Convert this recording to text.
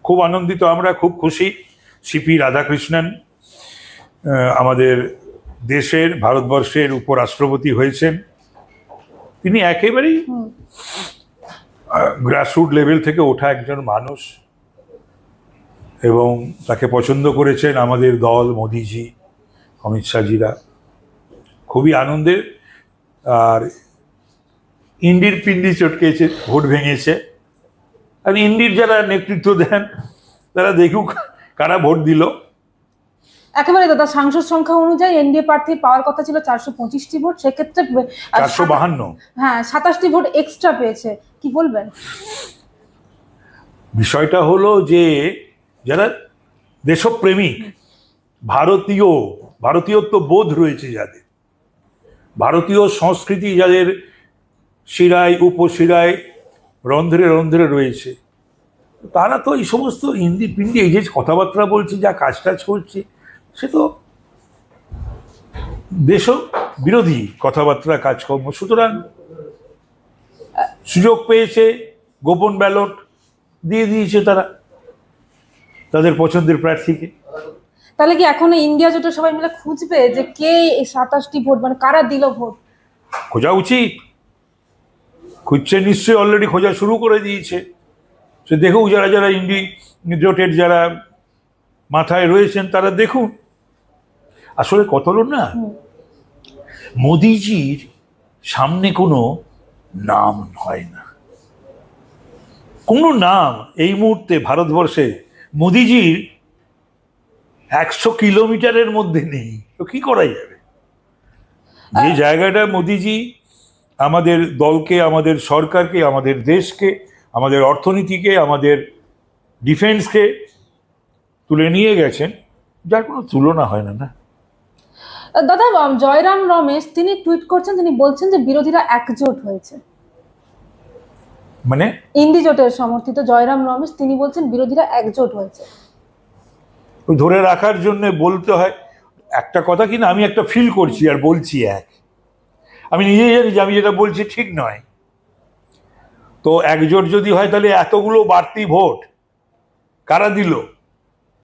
খুব আনন্দিত, আমরা খুব খুশি। সিপি রাধাকৃষ্ণন আমাদের দেশের, ভারতবর্ষের উপরাষ্ট্রপতি হয়েছেন। তিনি একেবারেই গ্রাসরুট লেভেল থেকে ওঠা একজন মানুষ, এবং তাকে পছন্দ করেছেন আমাদের দল, মোদিজি, অমিত শাহজিরা। খুবই আনন্দের। আর ইন্ডির পিন্ডি চটকেছে, ভোট ভেঙেছে। আর ইন্ডির যারা নেতৃত্ব দেন তারা দেখুক কারা ভোট দিল। একেবারে দাদা, সাংসদ সংখ্যা অনুযায়ী এনডিএ প্রার্থী পাওয়ার কথা ছিল 425টি ভোট, সেক্ষেত্রে 452। হ্যাঁ, 27টি ভোট এক্সট্রা পেয়েছে, কি বলবেন? বিষয়টা হলো যে যারা দেশপ্রেমিক, ভারতীয়ত্ব বোধ রয়েছে যাদের, ভারতীয় সংস্কৃতি যাদের শিরায় উপশিরায় রন্ধ্রে রন্ধ্রে রয়েছে, তারা তো এই সমস্ত ইন্দি পিন্ডি এই যে কথাবার্তা বলছে, যা কাজ টাজ করছে, সে তো দেশ বিরোধী কথাবার্তা কাজকর্ম। সুতরাং সুযোগ পেয়েছে, গোপন ব্যালট দিয়ে দিয়েছে তারা তাদের পছন্দের প্রার্থীকে। তাহলে কি এখন ইন্ডিয়া জোটের সবাই মিলে খুঁজবে যে কে 27টি ভোট, মানে কারা দিল ভোট? খোঁজা উচিত, খুঁজছে নিশ্চয়ই, অলরেডি খোঁজা শুরু করে দিয়েছে। সে দেখুক, যারা যারা ইন্ডি জোটের যারা মাথায় রয়েছেন তারা দেখুন। আসলে কত হলো না, মোদিজির সামনে কোনো নাম হয় না, কোনো নাম এই মুহূর্তে ভারতবর্ষে মোদিজির 100 কিলোমিটারের মধ্যে নেই। তো কি করা যাবে? যে জায়গাটা মোদিজি আমাদের দলকে, আমাদের সরকারকে, আমাদের দেশকে, আমাদের অর্থনীতিকে, আমাদের ডিফেন্সকে তুলে নিয়ে গেছেন, যার কোনো তুলনা হয় না। না দাদা, জয়রাম রমেশ তিনি টুইট করছেন, তিনি বলছেন যে বিরোধীরা একজোট হয়েছে। মানে ইন্ডি জোটের সমর্থিত জয়রাম রমেশ তিনি বলছেন বিরোধীরা একজোট হয়েছে। ধরে রাখার জন্য বলতে হয় একটা কথা, কিনা আমি একটা ফিল করছি আর বলছি এক। আমি নিজেই জানি যে আমি যেটা বলছি ঠিক নয়। তো একজোট যদি হয় তাহলে এতগুলো বাড়তি ভোট কারা দিল?